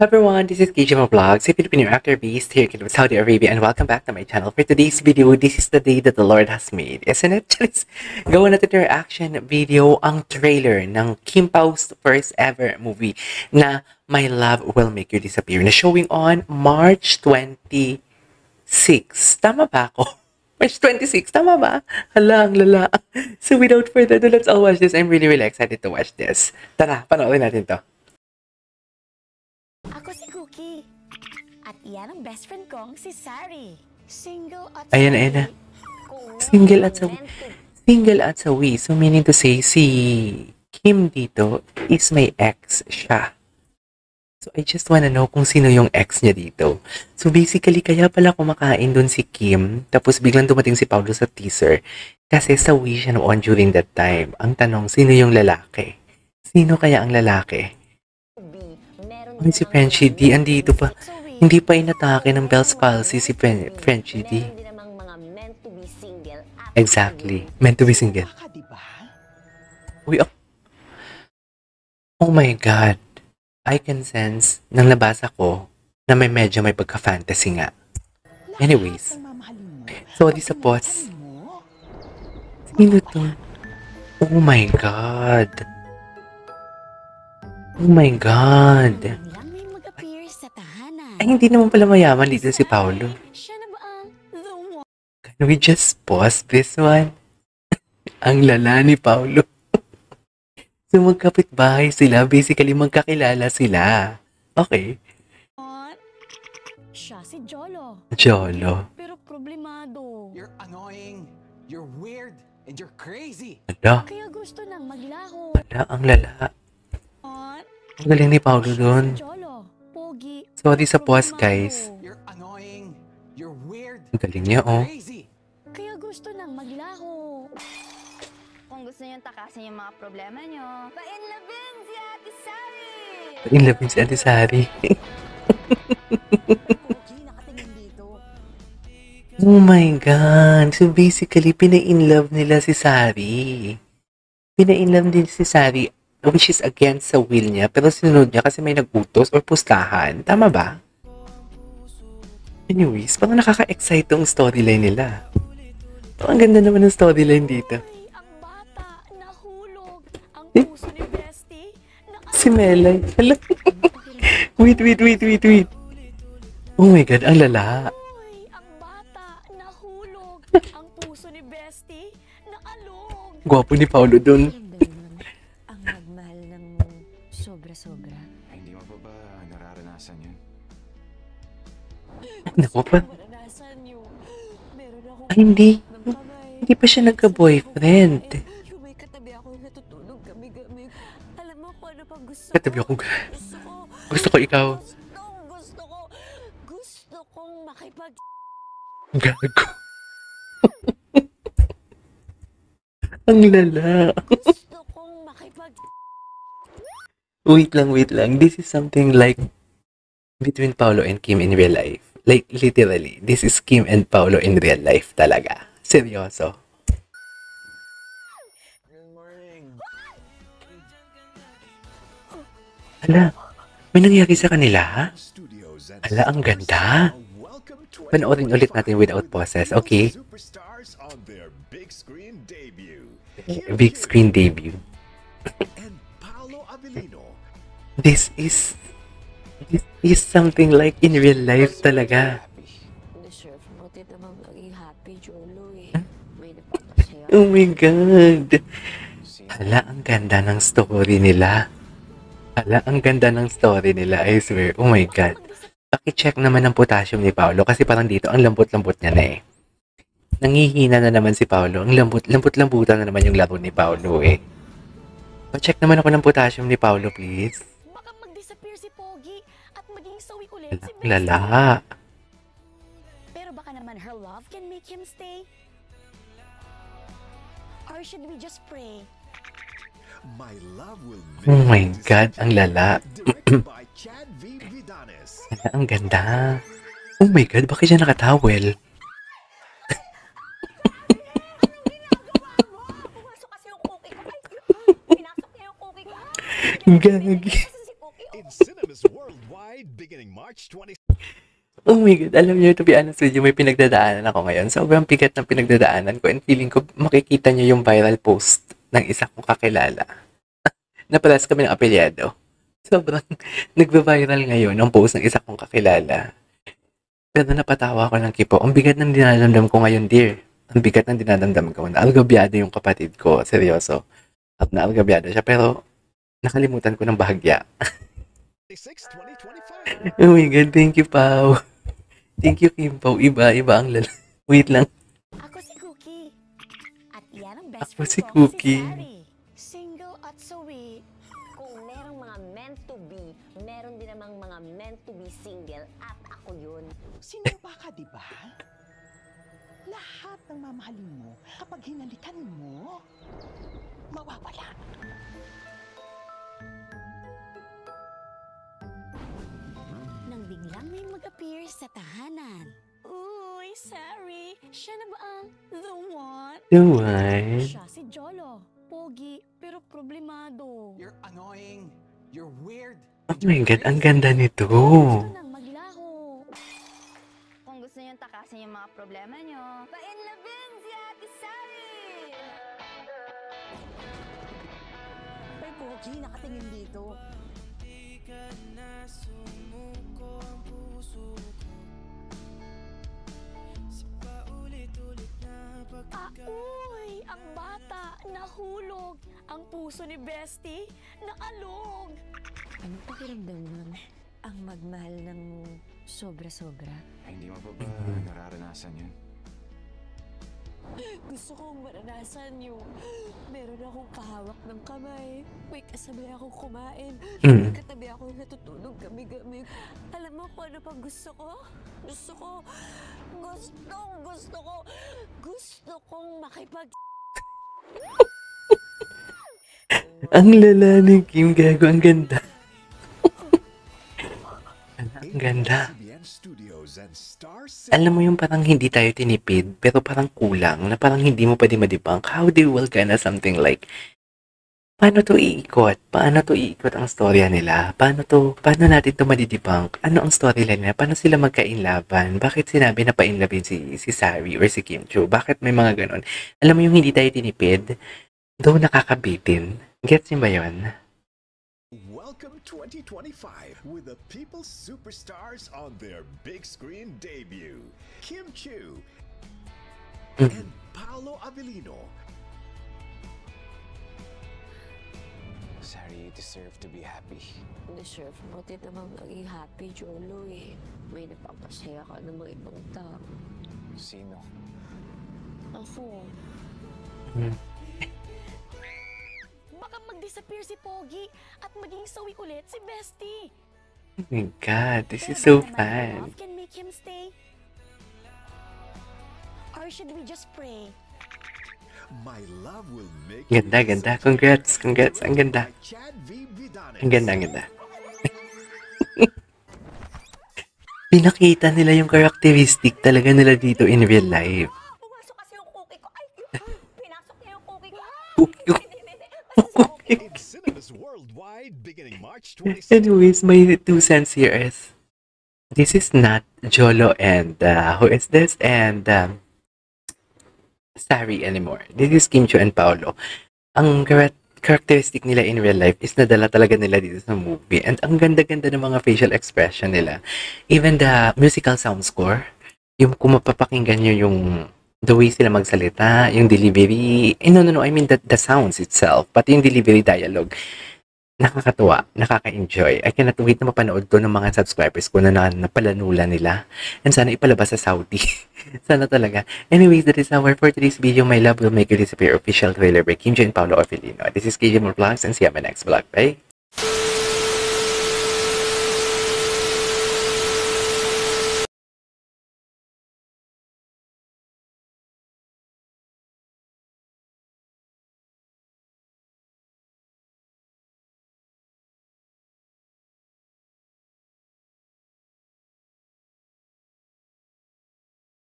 Everyone, this is KJ Vlogs, a Filipino actor based here in Saudi Arabia, and welcome back to my channel. For today's video, this is the day that the Lord has made, isn't it? Gawa natin yung reaction video, ang trailer ng Kim Pau's first ever movie na My Love Will Make You Disappear, na showing on March 26. Tama ba ako? March 26, tama ba? Hala, ang lala. So without further ado, let's all watch this. I'm really excited to watch this. Tara, panoorin natin to. Ako si Cookie. At iyan ang best friend kong si Sari. Single at Ayan na. Single at sawi. So meaning to say, si Kim dito is may ex siya. So I just wanna know kung sino yung ex niya dito. So basically, kaya pala kumakain dun si Kim, tapos biglang dumating si Paulo sa teaser. Kasi sawi siya noon during that time. Ang tanong, sino yung lalaki? Sino kaya ang lalaki? Ay, si Frenchie D, andito pa. Hindi pa inatake ng Bell's palsy si Frenchie D. Exactly. Meant to be single. Uy, oh my God. I can sense, nang nabasa ko, na medyo may pagka-fantasy nga. Anyways. Sorry sa boss. Sino to? Oh my God. Oh my God. Ay, hindi naman pala mayaman dito si Paulo. Can we just pause this one? Ang lala ni Paulo. So magkapit-bahay sila. Basically, magkakilala sila. Okay. Siya si Jolo. Jolo. Pero problemado. You're annoying. You're weird. And you're crazy. Ala. Kaya gusto nang maglaho. Ala, ang lala. Ang galing ni Paulo doon. Pogi. Sorry sa pause, guys. You're annoying. You're weird. Ang galing niya, oh. Crazy. Kaya gusto nang maglaho. Kung gusto niyo takasin yung mga problema niyo, painlabin si Ate Sari! Painlabin si Ate Sari. Oh my God. So basically, pina-inlove nila si Sari. Pina-inlove din si Sari, which is against sa will niya, pero sinunod niya kasi may nagutos or pustahan. Tama ba? Anyways, parang nakaka-excite tong storyline nila. Parang ganda naman ng storyline dito. Ay, ang bata, nahulog. Ang puso ni Bestie, Si Melay. Hala. Wait. Oh my God, ang lala. Ay, ang bata, nahulog. Ang puso ni Bestie, naalog. Gwapo ni Paulo dun. Ang nagmahal ng sobra-sobra. Ay, hindi mo ba nararanasan yun? Naku pa. Maranasan niyo. Meron akong Ay, hindi. kamay. Hindi pa siya nagka-boyfriend. Yung may katabi ako natutulog gabi-gabi. Alam mo kung ano pang gusto Katabi ko? ako. Gusto ko. Gusto ko ikaw. Gusto kong makipag... Gago. Ang lala. Gusto kong makipag... Wait lang. This is something like between Paulo and Kim in real life. Like, literally, this is Kim and Paulo in real life talaga. Seryoso. Good morning. Hala, may nangyari sa kanila? Hala, ang ganda. Panoorin ulit natin without pauses, okay? Superstars on their big screen debut. Big screen debut. And Paolo Avellino. This is something like in real life talaga. Deserve mo din naman maging happy, Jolo eh. May napapasaya. Oh my God. Hala, ang ganda ng story nila. I swear. Oh my God. Paki-check naman ang potassium ni Paulo kasi parang dito ang lambot-lambot niya na eh. Nangihina na naman si Paulo. Ang lambot-lambutan na naman yung laro ni Paulo eh. Pa-check naman ako ng potassium ni Paulo, please. Baka mag-disappear si Pogi at maging sawi ulit si Bestie. Lala. Pero baka naman her love can make him stay. Or should we just pray? My Love Will Oh my God, ang lala. Directed by Chad V. Vidanes. Ang ganda. Oh my God, bakit siya nakatawel? Gagi. In cinemas worldwide beginning March 20. Oh my God, alam niyo, to be honest with you, may pinagdadaanan ako ngayon. Sobrang bigat ng pinagdadaanan ko and feeling ko makikita niyo yung viral post ng isa kong kakilala. Napalas kami ng apelyado. Sobrang nagva-viral ngayon ang post ng isa kong kakilala. Pero napatawa ako ng kipo. Ang bigat ng dinadamdam ko ngayon, dear. Ang bigat ng dinadamdam ko. Naalgabyado yung kapatid ko. Seryoso. At naalgabyado siya. Pero nakalimutan ko ng bahagya. 2025. Oh my God, thank you, Pao. Thank you, Kim Pao. Iba ang lala. Wait lang. Ako si Cookie. At yan ang best Ako friend si ko, Cookie. Sari. Single at sawi. Kung merong mga meant to be, meron din namang mga meant to be single at ako yun. Sinuba ka, di ba? Lahat ng mamahalin mo, kapag hinalikan mo, mawawala. Nang biglang may mag-appear sa tahanan. Uy, Sari, siya na ba ang the one? The one. Siya si Jolo. Pogi, pero problemado. You're annoying. You're weird. Oh my God, ang ganda nito. Gusto nang maglaho. Kung gusto niyo takasin yung mga problema niyo, painlabing si Ate Sari! May pogi nakatingin dito. Uy, ang bata, nahulog. Ang puso ni Bestie, naalog. Anong pakiramdam nun? Ang magmahal ng sobra-sobra? Ay, hindi mo pa ba nararanasan yun? Gusto kong maranasan yung meron akong kahawak ng kamay. May kasabay akong kumain. May katabi akong natutulog gabi-gabi. Alam mo kung ano pa gusto ko? Gusto kong makipag... Ang lala ni Kim, gago. Ang ganda. Ang ganda. ABS-CBN Studios and Star Alam mo yung parang hindi tayo tinipid, pero parang kulang, na parang hindi mo pwede madebunk. How they will gonna something like, paano to iikot? Paano to iikot ang storya nila? Paano natin to madidebunk? Ano ang storyline nila? Paano sila magkainlaban? Bakit sinabi na painlabin si Sari or si Kim Chiu? Bakit may mga ganon? Alam mo yung hindi tayo tinipid, though nakakabitin. Gets niyo ba yun? Welcome 2025 with the People's Superstars on their big screen debut. Kim Chiu and Paolo Avellino. Sari, you deserve to be happy. Deserve mo din naman maging happy, Jolo eh. May napapasaya ka ng mga ibang tao. Sino? Ako, Baka mag-disappear si Pogi at maging sawi ulit si Bestie. Oh my God, this is Pero so baka naman fun. love can make him stay. Or should we just pray? My love will make Ganda, you ganda. such a- Congrats. Ang ganda. By Chad V. Vidanes. Ang ganda. Pinakita nila yung characteristic talaga nila dito in real life. Pumasok kasi yung cookie ko. Ay, pinasok niya yung cookie ko. In cinemas worldwide beginning March 26. Anyways, my 2 cents here is, this is not Jolo and, who is this? And, Sari anymore. This is Kim Chiu and Paolo. Ang characteristic nila in real life is nadala talaga nila dito sa movie. And ang ganda-ganda ng mga facial expression nila. Even the musical sound score, yung kung mapapakinggan nyo yung the way sila magsalita, yung delivery, no, I mean the sounds itself, pati yung delivery dialogue, nakakatuwa, nakaka-enjoy. I cannot wait na mapanood to ng mga subscribers ko na napalanulan nila. And sana ipalabas sa Saudi. Sana talaga. Anyways, that is our for today's video. My Love Will Make You Disappear official trailer by Kim Chiu and Paolo Avellino. This is KJ Vlogs and see you on my next vlog. Bye!